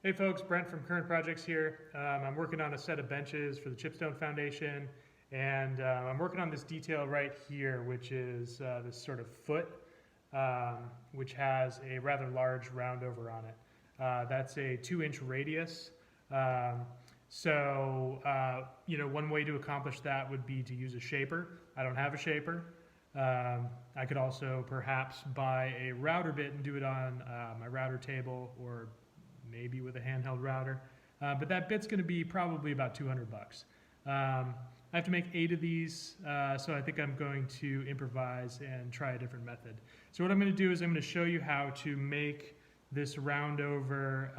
Hey folks, Brent from Current Projects here. I'm working on a set of benches for the Chipstone Foundation, and I'm working on this detail right here, which is this sort of foot, which has a rather large roundover on it. That's a 2-inch radius. One way to accomplish that would be to use a shaper. I don't have a shaper. I could also perhaps buy a router bit and do it on my router table, or maybe with a handheld router, but that bit's going to be probably about 200 bucks. I have to make 8 of these, so I think I'm going to improvise and try a different method. So what I'm going to do is I'm going to show you how to make this roundover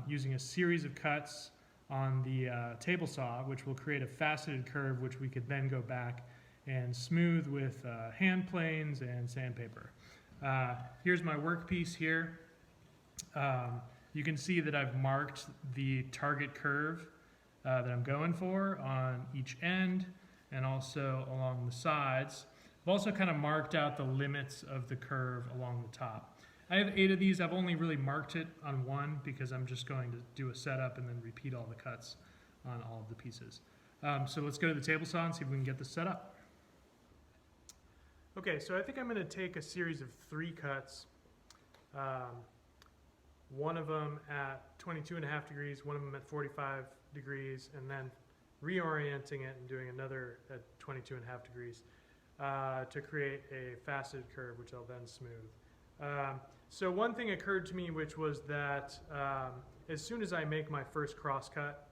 using a series of cuts on the table saw, which will create a faceted curve, which we could then go back and smooth with hand planes and sandpaper. Here's my workpiece here. You can see that I've marked the target curve that I'm going for on each end and also along the sides. I've also kind of marked out the limits of the curve along the top. I have 8 of these. I've only really marked it on one because I'm just going to do a setup and then repeat all the cuts on all of the pieces. So let's go to the table saw and see if we can get this set up. Okay, so I think I'm going to take a series of 3 cuts. One of them at 22.5 degrees, one of them at 45 degrees, and then reorienting it and doing another at 22.5 degrees to create a faceted curve, which I'll then smooth. So one thing occurred to me, which was that as soon as I make my first cross cut,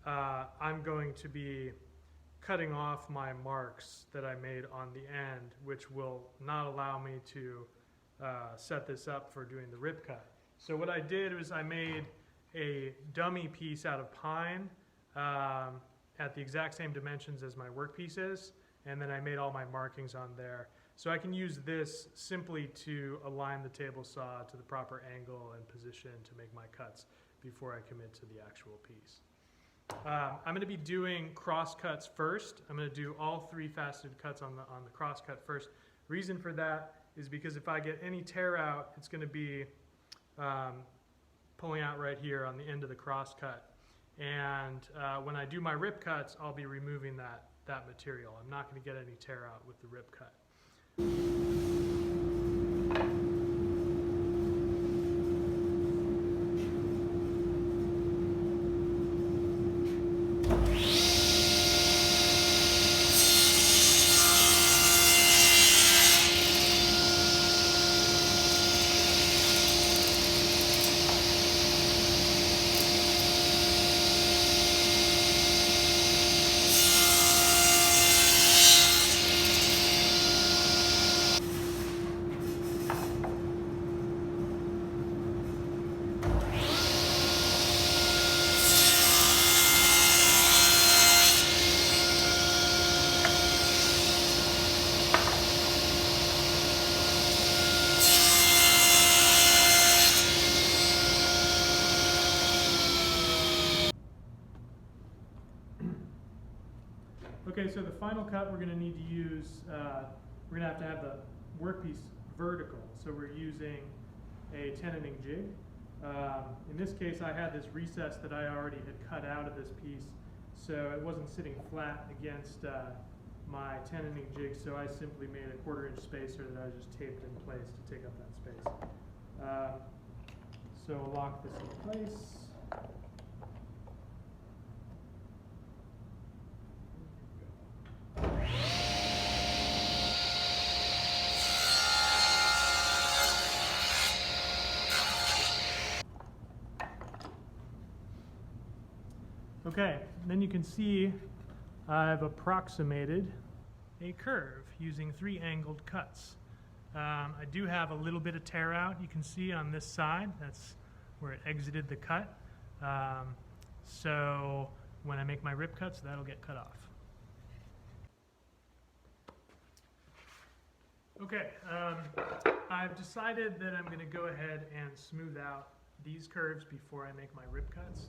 I'm going to be cutting off my marks that I made on the end, which will not allow me to set this up for doing the rip cut. So what I did was I made a dummy piece out of pine at the exact same dimensions as my workpiece is, and then I made all my markings on there. So I can use this simply to align the table saw to the proper angle and position to make my cuts before I commit to the actual piece. I'm going to be doing cross cuts first. I'm going to do all 3 faceted cuts on the cross cut first. Reason for that is because if I get any tear out, it's going to be pulling out right here on the end of the cross cut. And when I do my rip cuts, I'll be removing that material. I'm not going to get any tear out with the rip cut. Okay, so the final cut we're going to need to use, we're going to have the workpiece vertical. So we're using a tenoning jig. In this case, I had this recess that I already had cut out of this piece, so it wasn't sitting flat against my tenoning jig, so I simply made a 1/4-inch spacer that I just taped in place to take up that space. So I'll lock this in place. Okay, then you can see I've approximated a curve using 3 angled cuts. I do have a little bit of tear out, you can see on this side. That's where it exited the cut. So when I make my rip cuts, that'll get cut off. Okay, I've decided that I'm going to go ahead and smooth out these curves before I make my rip cuts.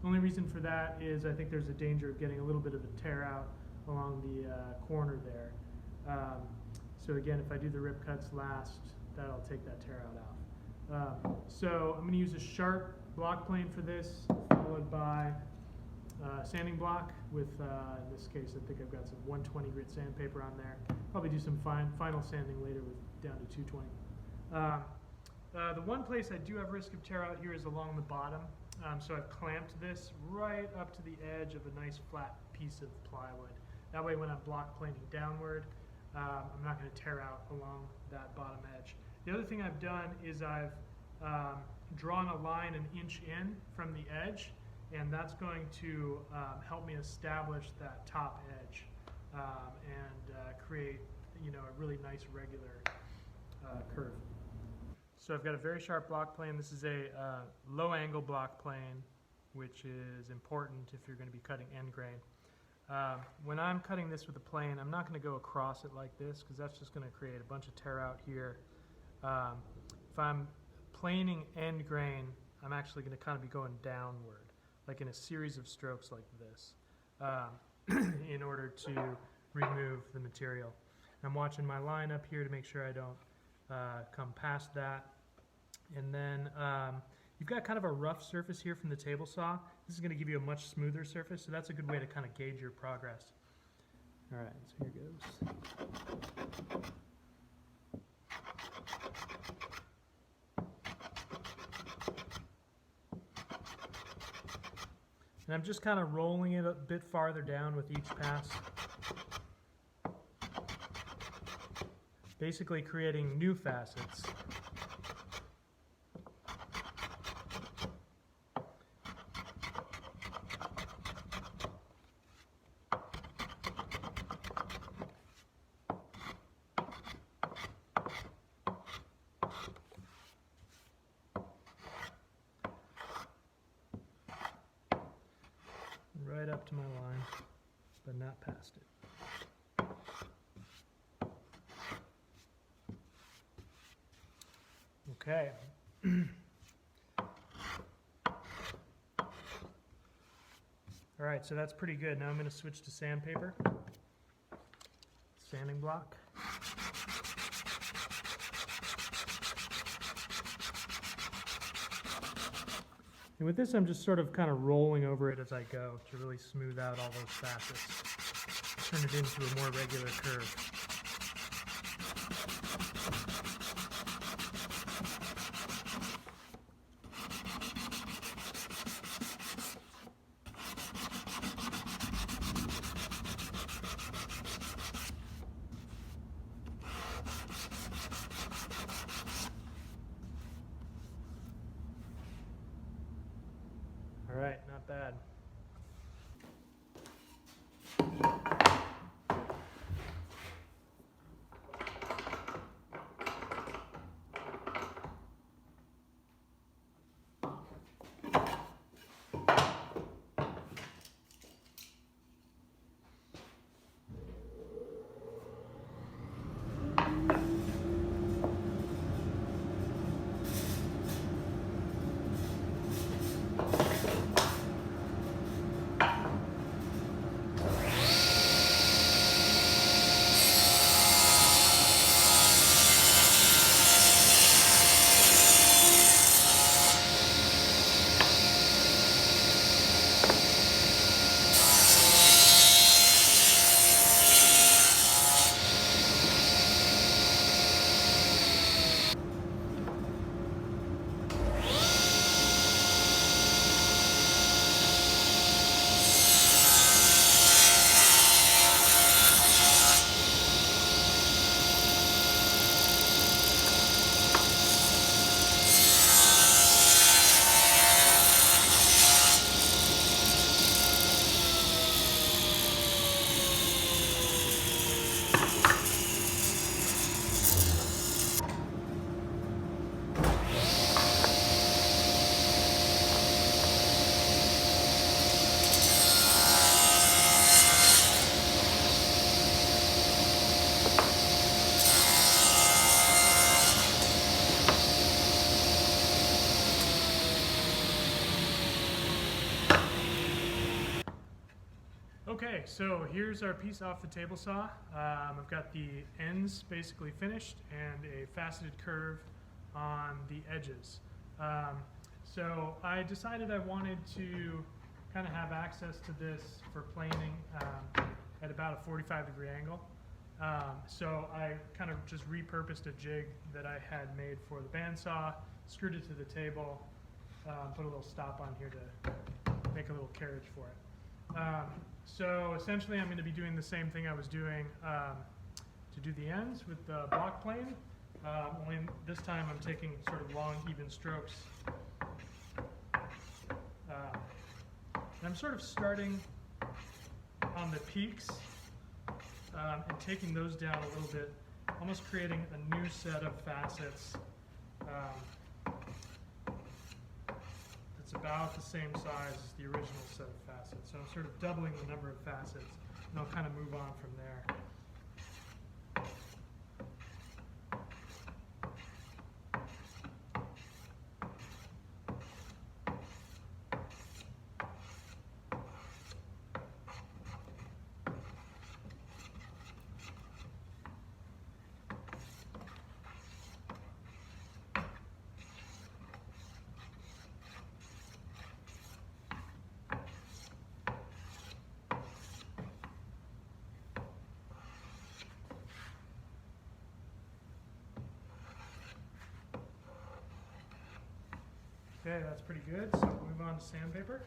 Only reason for that is I think there's a danger of getting a little bit of a tear out along the corner there. So again, if I do the rip cuts last, that'll take that tear out. So I'm going to use a sharp block plane for this, followed by sanding block with, in this case, I think I've got some 120 grit sandpaper on there. Probably do some final sanding later with down to 220. The one place I do have risk of tear out here is along the bottom. So I've clamped this right up to the edge of a nice flat piece of plywood. That way when I'm block planing downward, I'm not going to tear out along that bottom edge. The other thing I've done is I've drawn a line an inch in from the edge, and that's going to help me establish that top edge and create, a really nice regular curve. So I've got a very sharp block plane. This is a low angle block plane, which is important if you're going to be cutting end grain. When I'm cutting this with a plane, I'm not going to go across it like this because that's just going to create a bunch of tear out here. If I'm planing end grain, I'm actually going to kind of be going downward, like in a series of strokes like this, in order to remove the material. I'm watching my line up here to make sure I don't come past that. And then you've got kind of a rough surface here from the table saw. This is going to give you a much smoother surface, so that's a good way to kind of gauge your progress. All right, so here goes. And I'm just kind of rolling it a bit farther down with each pass. Basically creating new facets. Right up to my line, but not past it. Okay. All right, so that's pretty good. Now I'm going to switch to sandpaper, sanding block. And with this, I'm just sort of kind of rolling over it as I go to really smooth out all those facets, turn it into a more regular curve. All right, not bad. Okay, so here's our piece off the table saw. I've got the ends basically finished and a faceted curve on the edges. So I decided I wanted to kind of have access to this for planing at about a 45-degree angle. So I kind of just repurposed a jig that I had made for the bandsaw, screwed it to the table, put a little stop on here to make a little carriage for it. So essentially I'm going to be doing the same thing I was doing to do the ends with the block plane, only this time I'm taking sort of long, even strokes. And I'm sort of starting on the peaks and taking those down a little bit, almost creating a new set of facets that's about the same size as the original set of facets. So I'm sort of doubling the number of facets, and I'll kind of move on from there. Okay, that's pretty good. So we'll move on to sandpaper.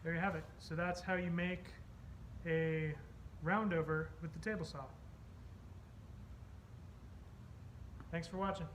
There you have it. So that's how you make a roundover with the table saw. Thanks for watching.